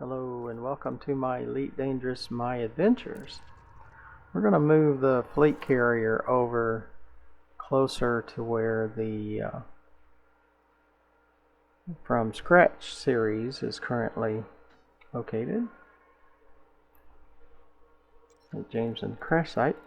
Hello and welcome to my Elite Dangerous My Adventures. We're going to move the fleet carrier over closer to where the From Scratch series is currently located at Jameson crash site.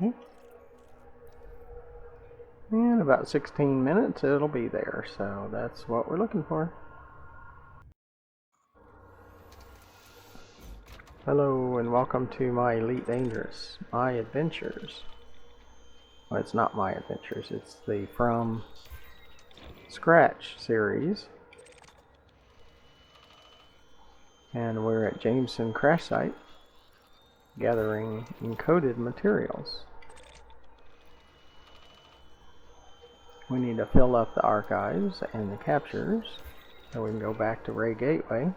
Okay. In about 16 minutes it'll be there, so that's what we're looking for. Hello and welcome to my Elite Dangerous My Adventures. Well, it's not My Adventures, it's the From Scratch series. And we're at Jameson crash site gathering encoded materials. We need to fill up the archives and the captures so we can go back to Ray Gateway.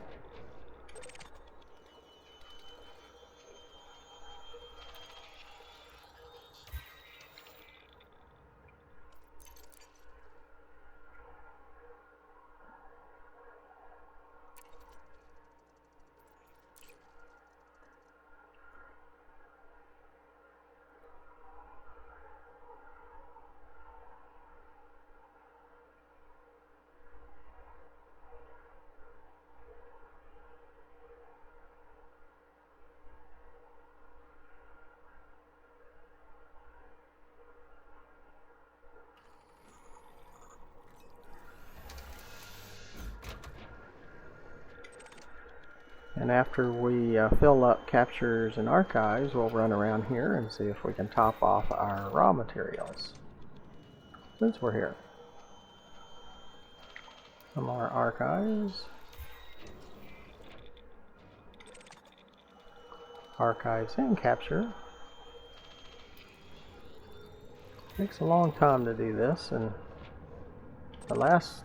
And after we fill up captures and archives, we'll run around here and see if we can top off our raw materials. Since we're here. Some more archives. Archives and capture. Takes a long time to do this, and the last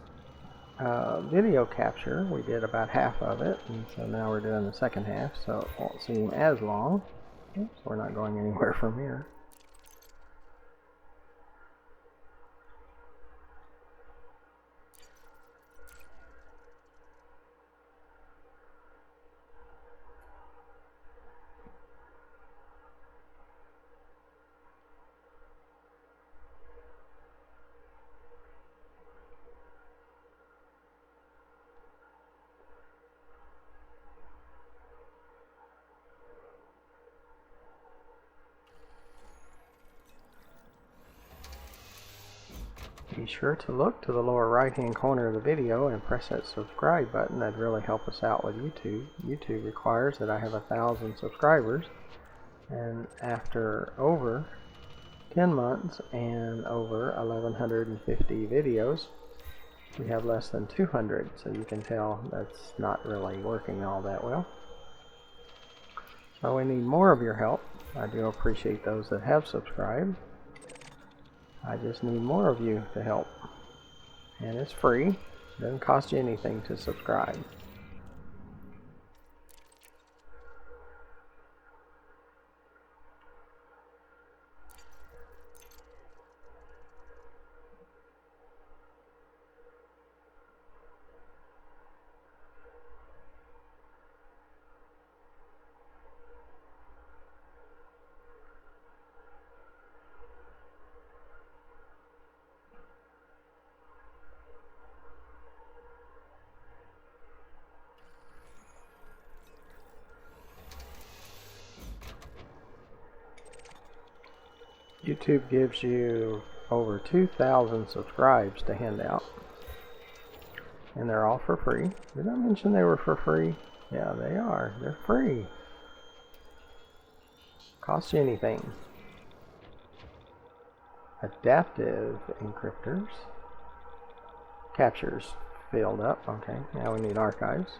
video capture we did about half of it, and so now we're doing the second half, so it won't seem as long. Oops, we're not going anywhere from here. Be sure to look to the lower right hand corner of the video and press that subscribe button. That'd really help us out with YouTube. YouTube requires that I have 1,000 subscribers, and after over 10 months and over 1,150 videos, we have less than 200, so you can tell that's not really working all that well. So we need more of your help. I do appreciate those that have subscribed. I just need more of you to help. And it's free. It doesn't cost you anything to subscribe. YouTube gives you over 2,000 subscribes to hand out, and they're all for free. Did I mention they were for free? Yeah, they are. They're free. Cost you anything. Adaptive encryptors. Captures filled up. Okay, now we need archives.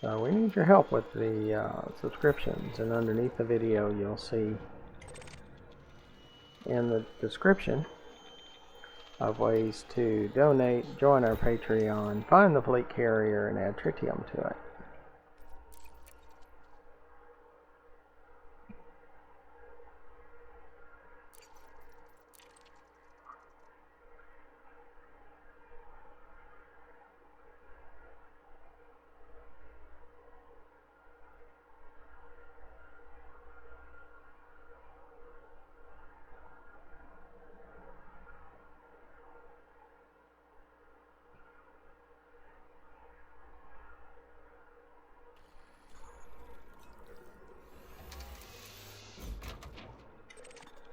So we need your help with the subscriptions, and underneath the video you'll see in the description of ways to donate, join our Patreon, find the fleet carrier, and add tritium to it.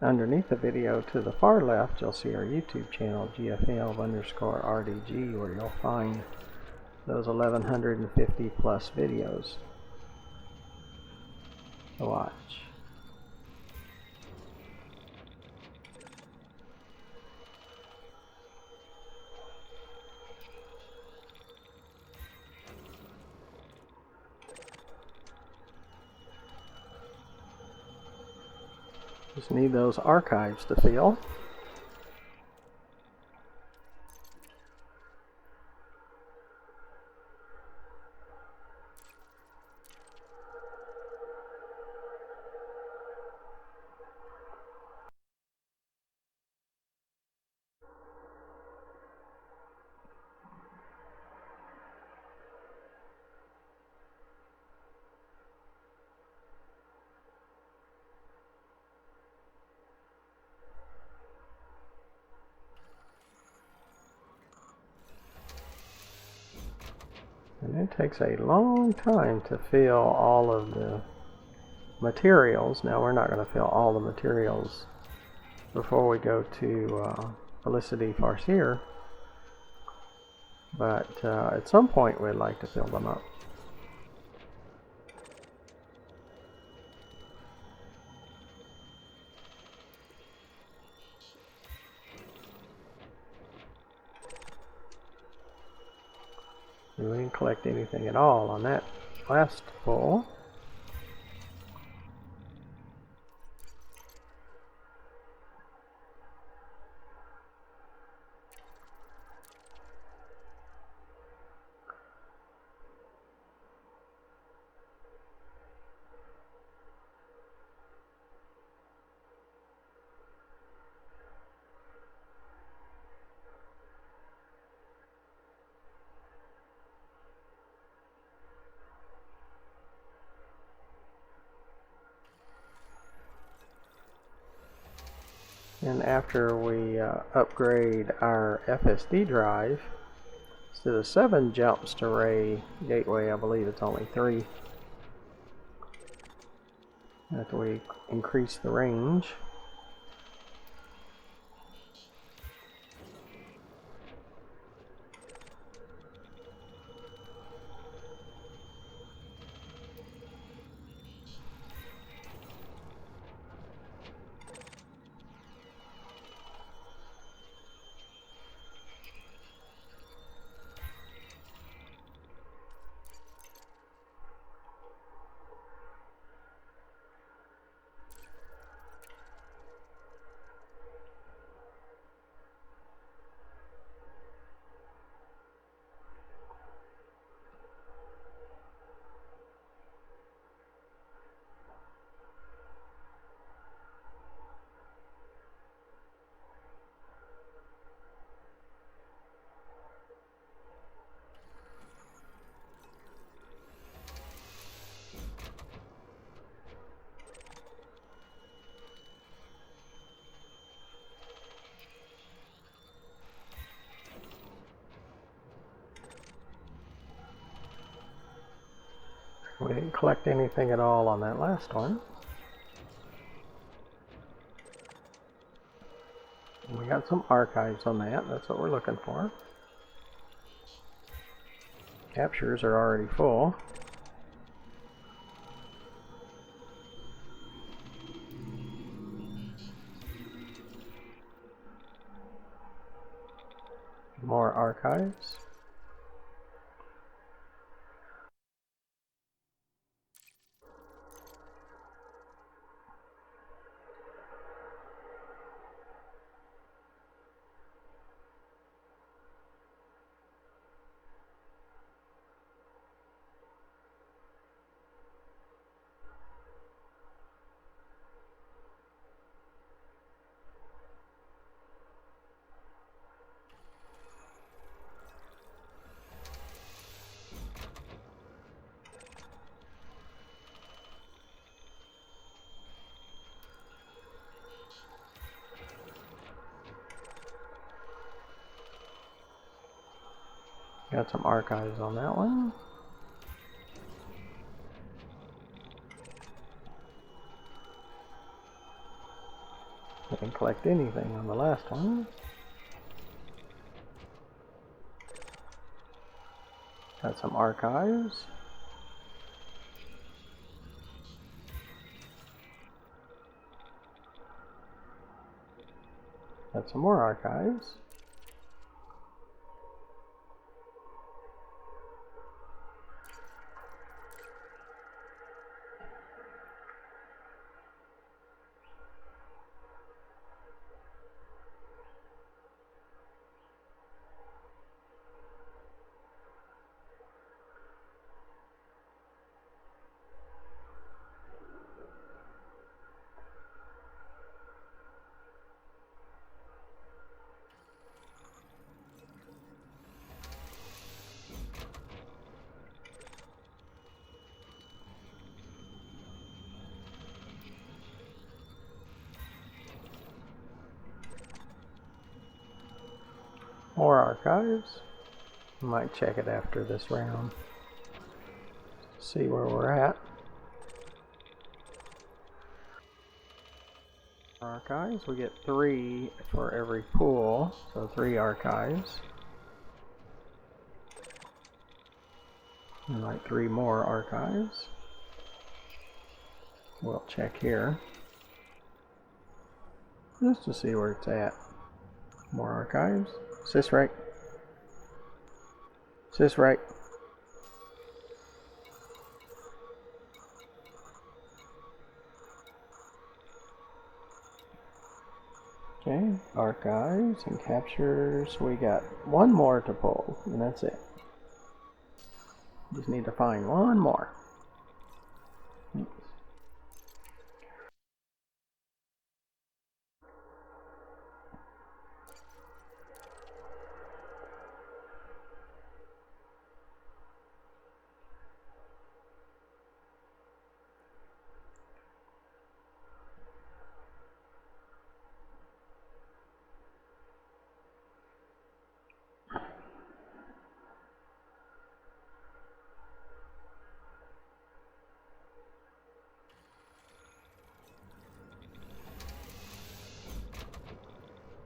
Underneath the video to the far left, you'll see our YouTube channel, GFL_RDG, where you'll find those 1150 plus videos to watch. Just need those archives to fill. And it takes a long time to fill all of the materials. Now we're not going to fill all the materials before we go to Felicity Farseer, but at some point we'd like to fill them up. We didn't collect anything at all on that last pull. And after we upgrade our FSD drive, instead of 7 jumps to Ray Gateway, I believe it's only 3. After we increase the range. We didn't collect anything at all on that last one. And we got some archives on that. That's what we're looking for. Captures are already full. More archives. Got some archives on that one. Didn't collect anything on the last one. Got some archives. Got some more archives. More archives. Might check it after this round. See where we're at. Archives. We get 3 for every pool, so 3 archives. And like 3 more archives. We'll check here just to see where it's at. More archives. Is this right? Is this right? Okay, archives and captures. We got 1 more to pull, and that's it. Just need to find 1 more.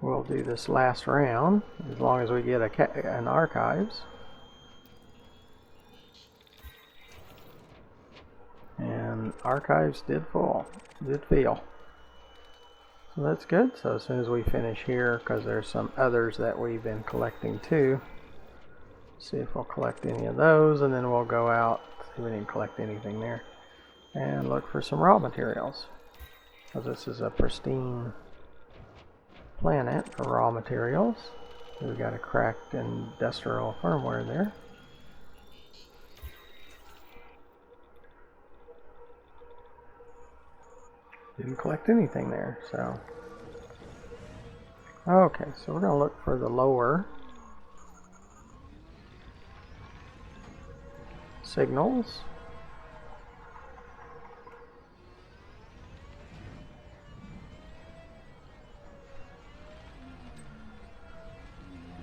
We'll do this last round as long as we get an archives. And archives did fill. So that's good. So as soon as we finish here, because there's some others that we've been collecting too, see if we'll collect any of those, and then we'll go out, see if we didn't collect anything there, and look for some raw materials, because this is a pristine planet for raw materials. We've got a cracked industrial firmware there. Didn't collect anything there, so. Okay, so we're going to look for the lower signals.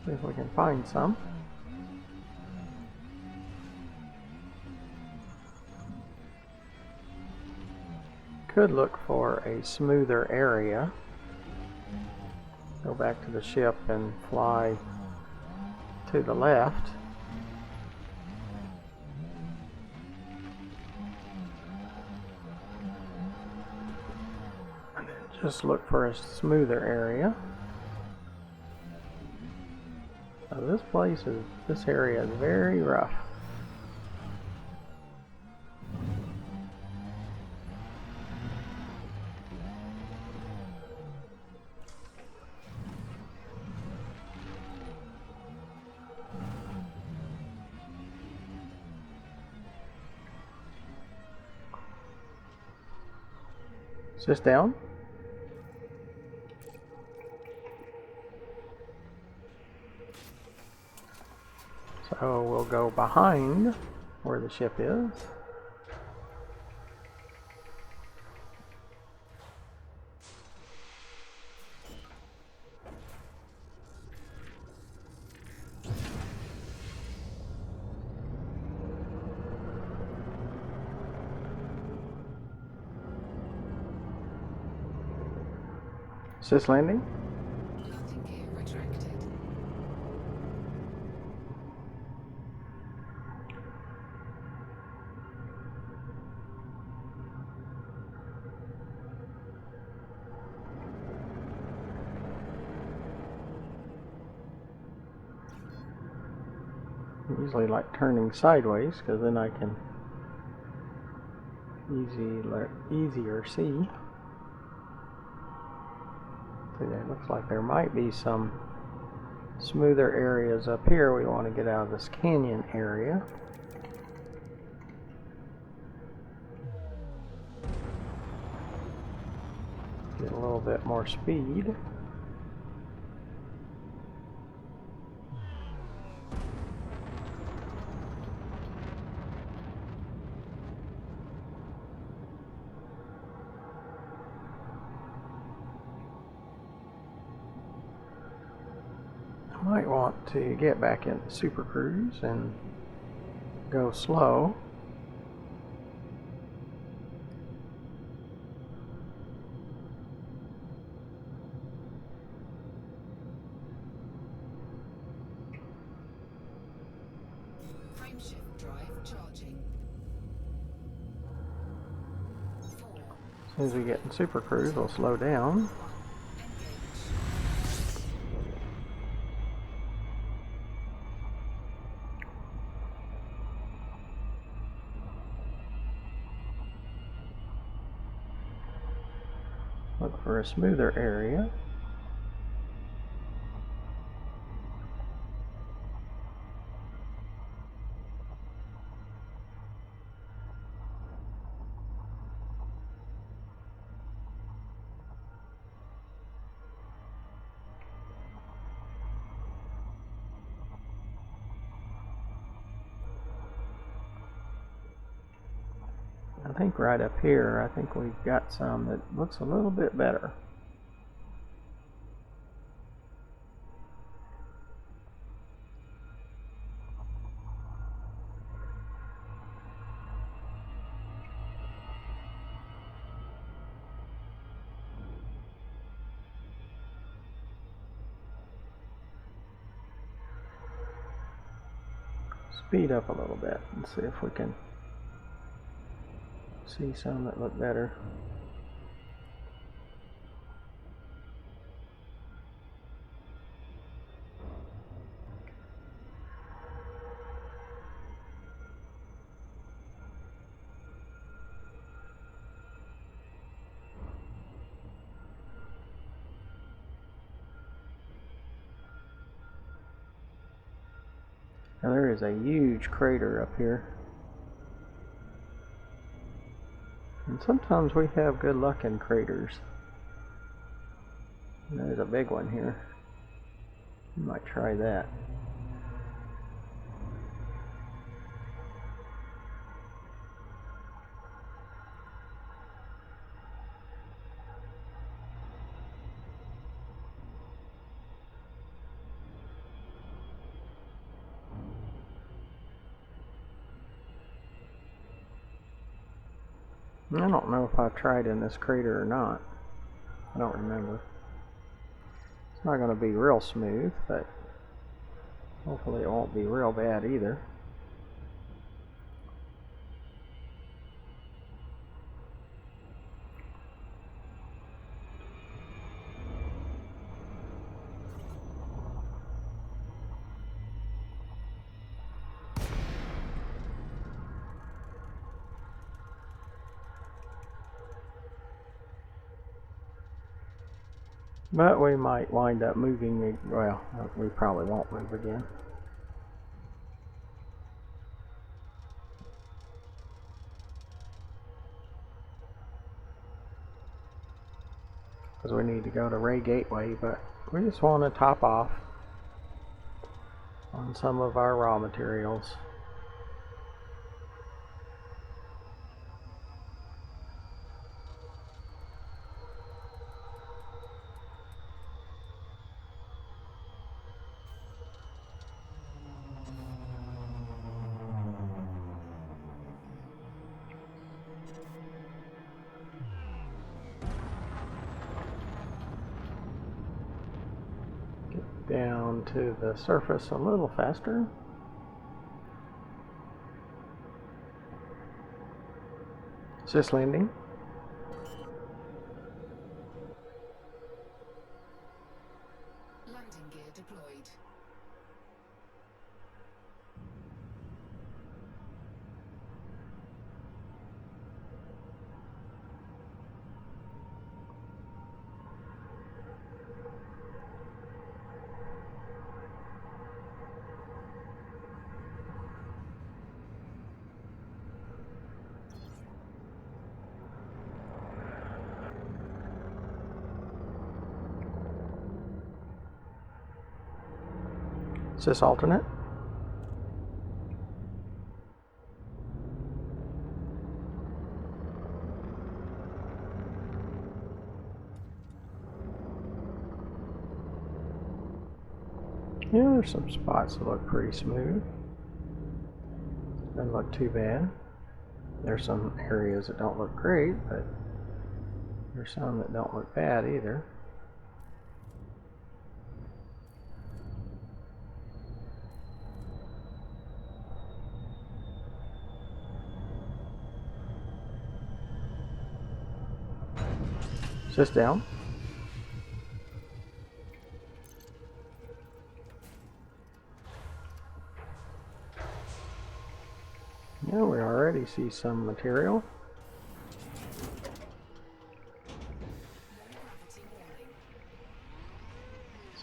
See if we can find some. Could look for a smoother area. Go back to the ship and fly to the left. And then just look for a smoother area. Now this area is very rough. Is this down? So we'll go behind where the ship is. Is this landing? Landing gear retracted. I usually like turning sideways because then I can easier see. See, it looks like there might be some smoother areas up here. We want to get out of this canyon area. Get a little bit more speed. I might want to get back in Super Cruise and go slow. Frameshift drive charging. 4. As soon as we get in Super Cruise, we'll slow down. Engage. Look for a smoother area. I think right up here, I think we've got some that looks a little bit better. Speed up a little bit and see if we can see some that look better. Now there is a huge crater up here. And sometimes we have good luck in craters. And there's a big one here. We might try that. I don't know if I've tried in this crater or not. I don't remember. It's not going to be real smooth, but hopefully it won't be real bad either. But we might wind up moving, well, we probably won't move again. Because we need to go to Ray Gateway, but we just want to top off on some of our raw materials. down to the surface a little faster. Is this landing? Landing gear deployed. Is this alternate? Yeah, there's some spots that look pretty smooth. Doesn't look too bad. There's some areas that don't look great, but there's some that don't look bad either. Is this down? Yeah, we already see some material.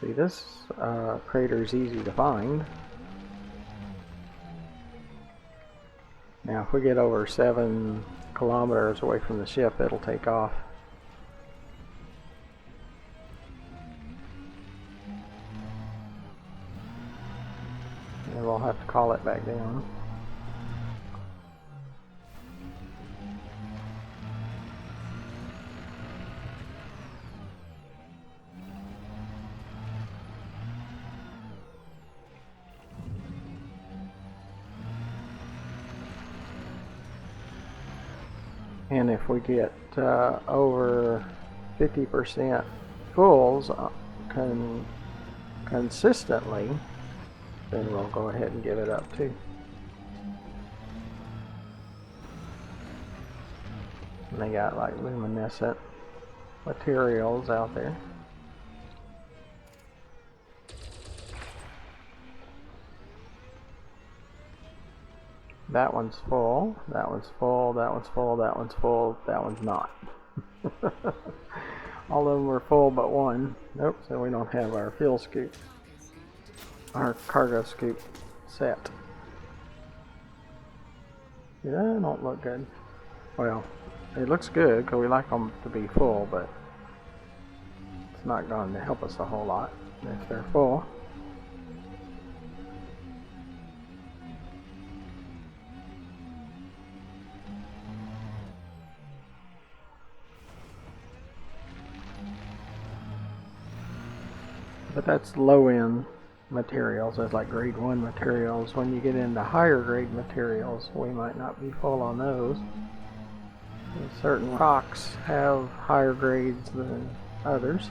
See, this crater is easy to find. Now, if we get over 7 kilometers away from the ship, it'll take off. And we'll have to call it back down. And if we get over 50% fulls consistently, then we'll go ahead and give it up too. And they got like luminescent materials out there. That one's full, that one's full, that one's full, that one's full, that one's not. All of them are full but one. Nope, so we don't have our fuel scoop, our cargo scoop set. Yeah, don't look good. Well, it looks good because we like them to be full, but it's not going to help us a whole lot if they're full. But that's low-end materials. That's like grade 1 materials. When you get into higher grade materials, we might not be full on those. And certain rocks have higher grades than others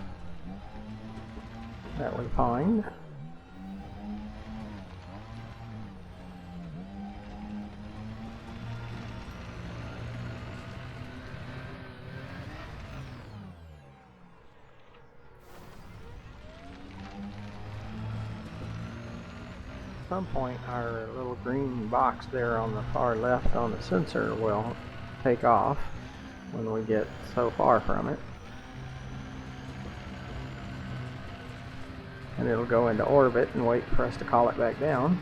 that we find. At some point our little green box there on the far left on the sensor will take off when we get so far from it, and it'll go into orbit and wait for us to call it back down.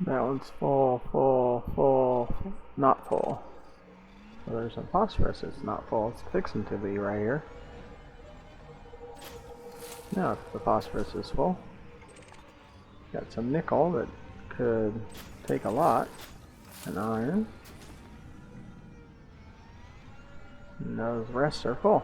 That one's full, full, full, not full. So there's some phosphorus that's not full. It's fixing to be right here. Now the phosphorus is full. Got some nickel that could take a lot, and iron. And those rests are full.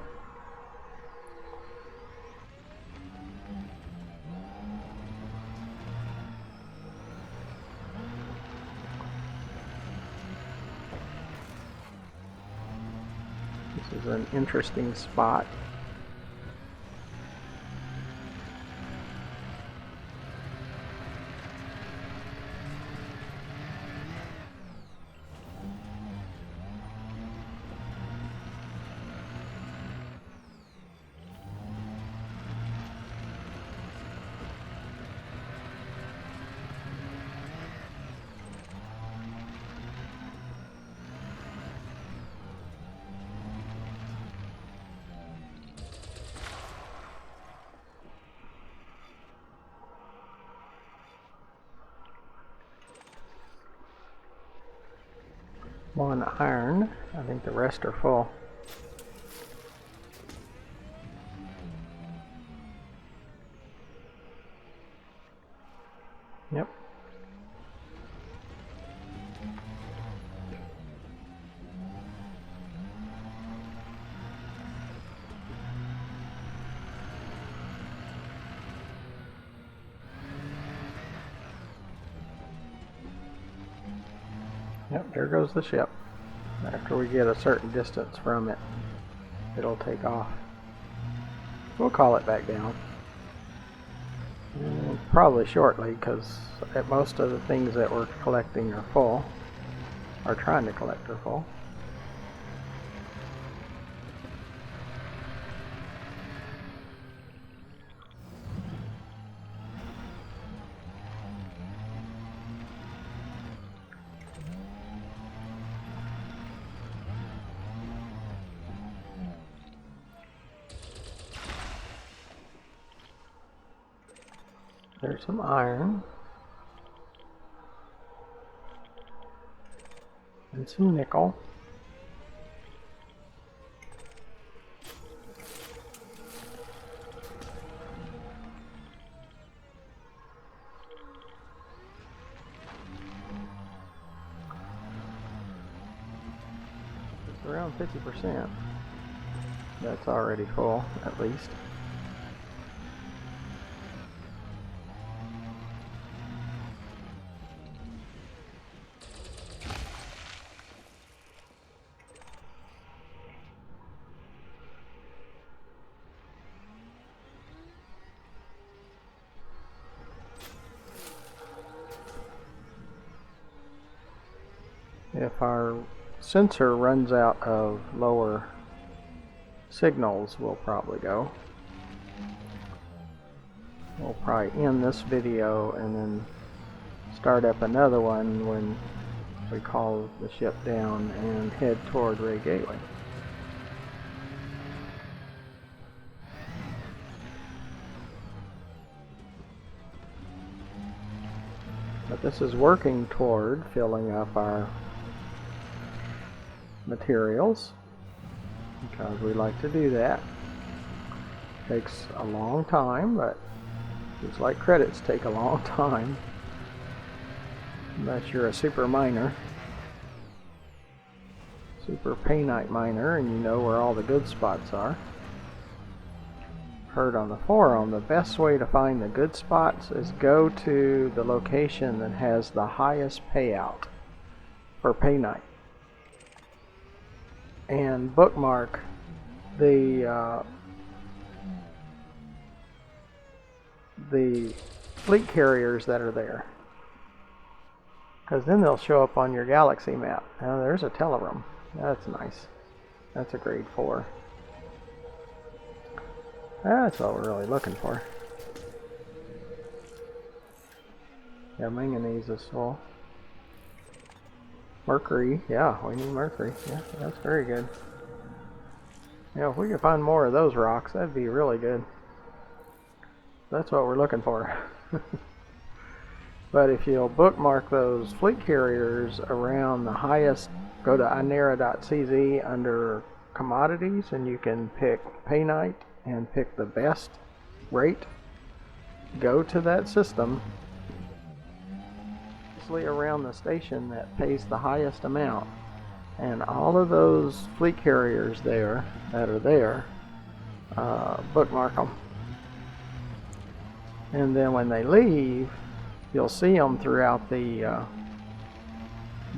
This is an interesting spot. One iron. I think the rest are full. Yep. Yep, there goes the ship. After we get a certain distance from it, it'll take off. We'll call it back down. Probably shortly, because most of the things that we're collecting are full, or trying to collect are full. There's some iron and some nickel. It's around 50%. That's already full, at least. If our sensor runs out of lower signals, we'll probably go. We'll probably end this video and then start up another one when we call the ship down and head toward Ray Gateway. But this is working toward filling up our materials, because we like to do that. Takes a long time, but just like credits take a long time, unless you're a super miner, super paynite miner, and you know where all the good spots are. Heard on the forum, the best way to find the good spots is go to the location that has the highest payout for paynite and bookmark the fleet carriers that are there, because then they'll show up on your galaxy map. Now there's a teleroom. That's nice. That's a grade 4. That's what we're really looking for. Yeah, manganese is full. Mercury, yeah, we need mercury. Yeah, that's very good. Yeah, if we could find more of those rocks, that'd be really good. That's what we're looking for. But if you'll bookmark those fleet carriers around the highest, go to inera.cz under commodities, and you can pick paynite and pick the best rate. Go to that system around the station that pays the highest amount, and all of those fleet carriers there that are there, bookmark them, and then when they leave, you'll see them throughout the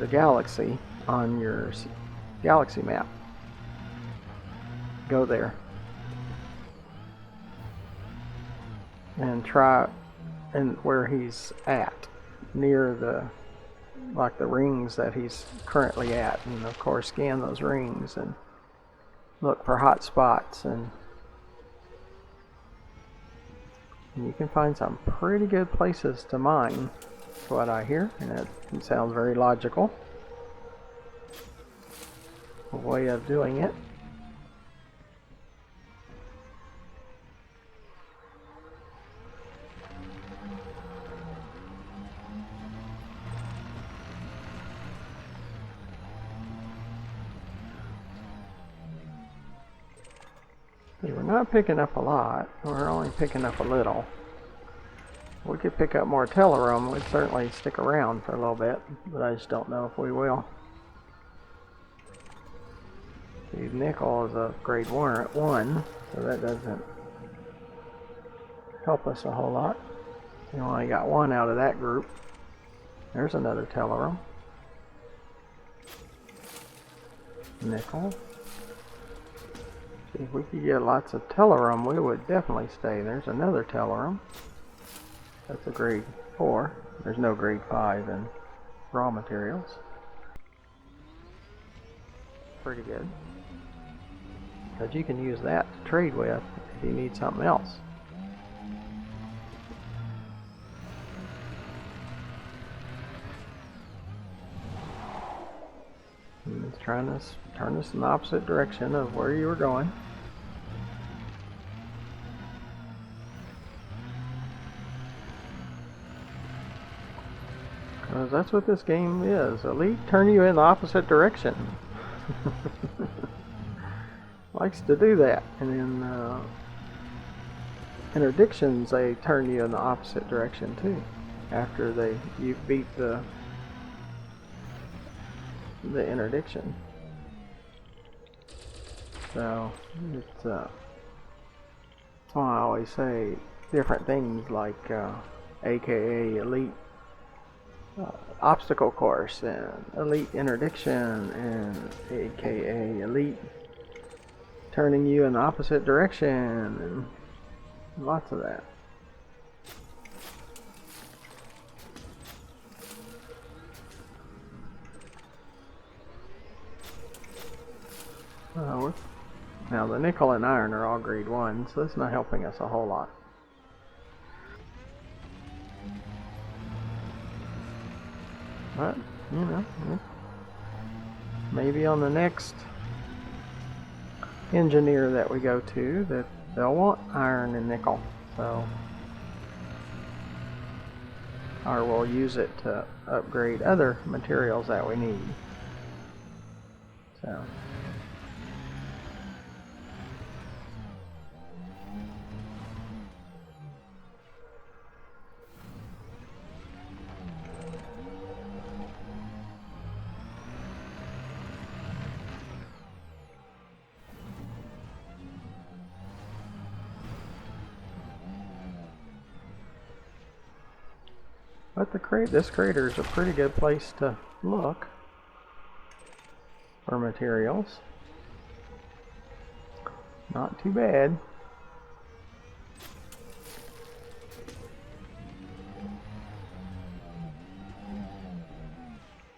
galaxy on your galaxy map. go there and try and where he's at, near the like the rings that he's currently at, and of course scan those rings and look for hot spots, and you can find some pretty good places to mine. That's what I hear, and it sounds very logical. A way of doing it. We're not picking up a lot, we're only picking up a little. If we could pick up more Telerum, we'd certainly stick around for a little bit, but I just don't know if we will. See, nickel is a grade 1, so that doesn't help us a whole lot. We only got one out of that group. There's another Telerum. Nickel. See, if we could get lots of Telerum, we would definitely stay. There's another Telerum. That's a grade 4. There's no grade 5 in raw materials. Pretty good. But you can use that to trade with if you need something else. And it's trying to turn us in the opposite direction of where you were going. Because that's what this game is. Elite turn you in the opposite direction. Likes to do that. And in interdictions, they turn you in the opposite direction too. After you beat the interdiction. So it's that's why I always say different things like AKA Elite Obstacle Course and Elite Interdiction and AKA Elite turning you in the opposite direction, and lots of that. Now the nickel and iron are all grade 1, so that's not helping us a whole lot. But, you know, maybe on the next engineer that we go to, that they'll want iron and nickel, so, or we'll use it to upgrade other materials that we need. So. But this crater is a pretty good place to look for materials. Not too bad.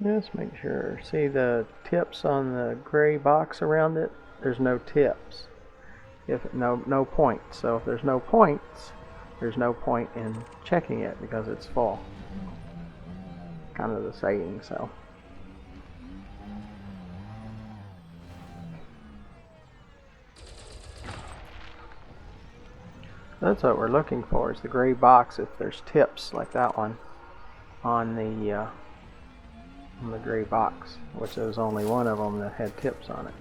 Just make sure. See the tips on the gray box around it? There's no tips. No points. So if there's no points, there's no point in checking it because it's full. Kind of the saying, so. That's what we're looking for, is the gray box if there's tips like that one on the gray box, which there was only one of them that had tips on it.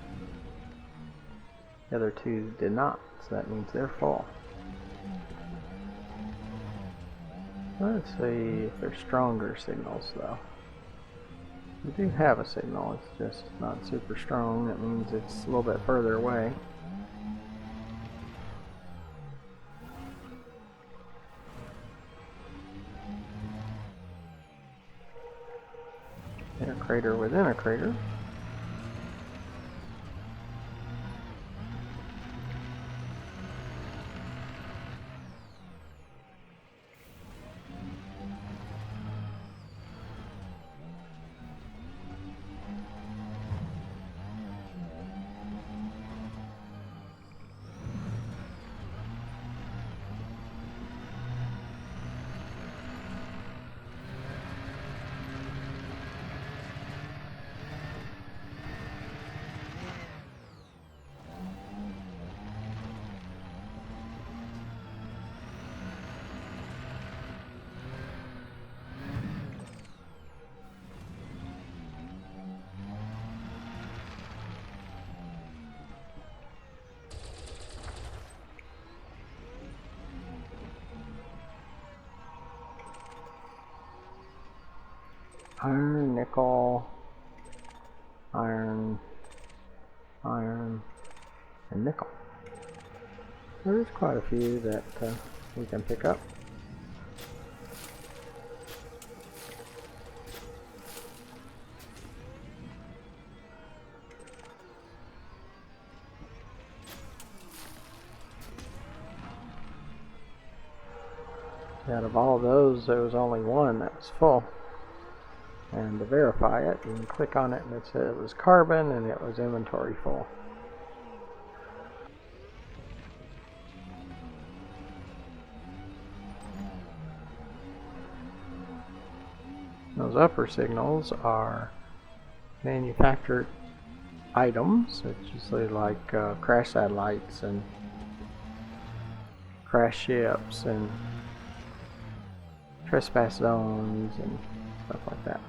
The other two did not, so that means they're full. Let's see if there's stronger signals though. We do have a signal, it's just not super strong. That means it's a little bit further away. And a crater within a crater. Iron, nickel, iron, iron, and nickel. There's quite a few that we can pick up. Out of all those, there was only one that was full. And to verify it, you can click on it and it said it was carbon and it was inventory full. Those upper signals are manufactured items. It's usually like crash satellites and crash ships and trespass zones and stuff like that.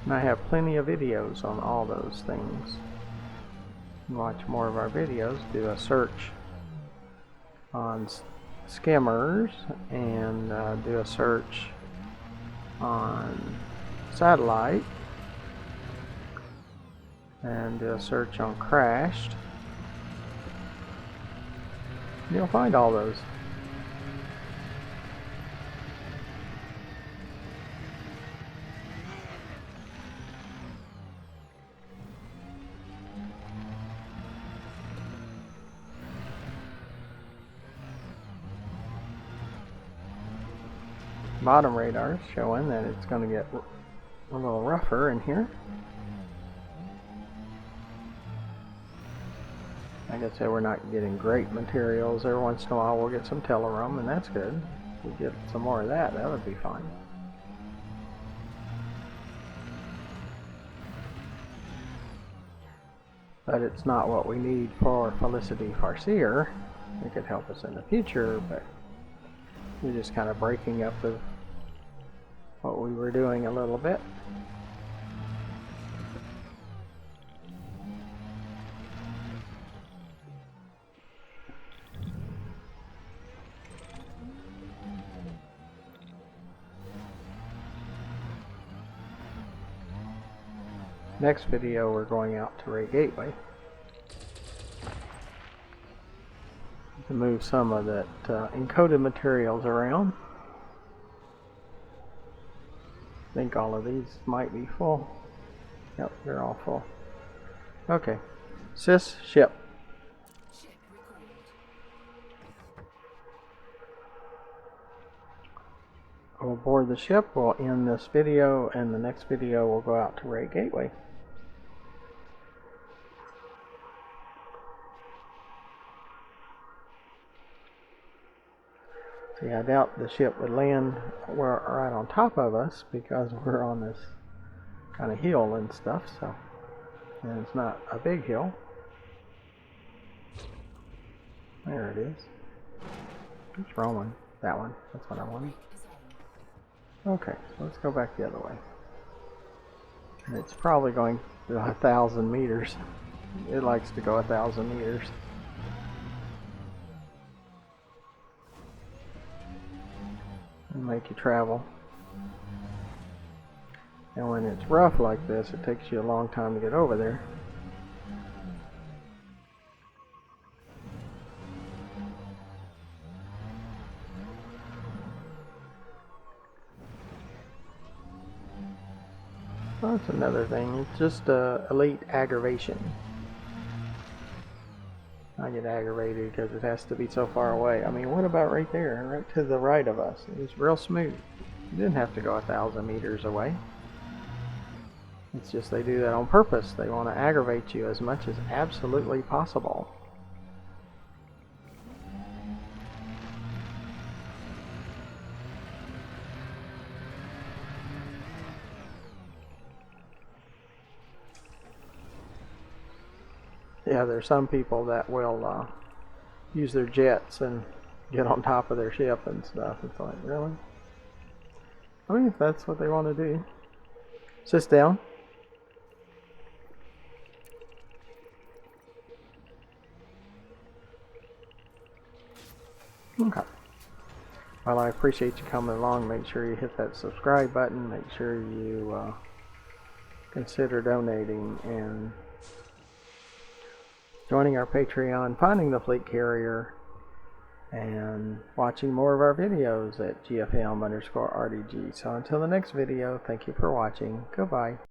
And I have plenty of videos on all those things. Watch more of our videos, do a search on skimmers and do a search on satellite and do a search on crashed. You'll find all those. Bottom radar is showing that it's going to get a little rougher in here. Like I said, we're not getting great materials. Every once in a while we'll get some telerum, and that's good. If we get some more of that, that would be fine. But it's not what we need for Felicity Farseer. It could help us in the future, but we're just kind of breaking up of what we were doing a little bit. Next video we're going out to Ray Gateway to move some of that encoded materials around. I think all of these might be full. Yep, they're all full. Okay. Sys, ship. Ship recalled. We'll board the ship, we'll end this video, and the next video we'll go out to Ray Gateway. See, I doubt the ship would land right on top of us because we're on this kind of hill and stuff, so, and it's not a big hill. There it is. It's rolling. That one. That's what I wanted. Okay, so let's go back the other way. And it's probably going to 1,000 meters. It likes to go 1,000 meters. And make you travel. And when it's rough like this, it takes you a long time to get over there. Well, that's another thing. It's just elite aggravation. I get aggravated because it has to be so far away. I mean, what about right there, right to the right of us? It was real smooth. You didn't have to go 1,000 meters away. It's just they do that on purpose. They want to aggravate you as much as absolutely possible. Yeah, there's some people that will use their jets and get on top of their ship and stuff. It's like, really? I mean, if that's what they want to do. Sit down. Okay. Well, I appreciate you coming along. Make sure you hit that subscribe button. Make sure you consider donating and joining our Patreon, finding the fleet carrier, and watching more of our videos at GFM_RDG. So until the next video, thank you for watching. Goodbye.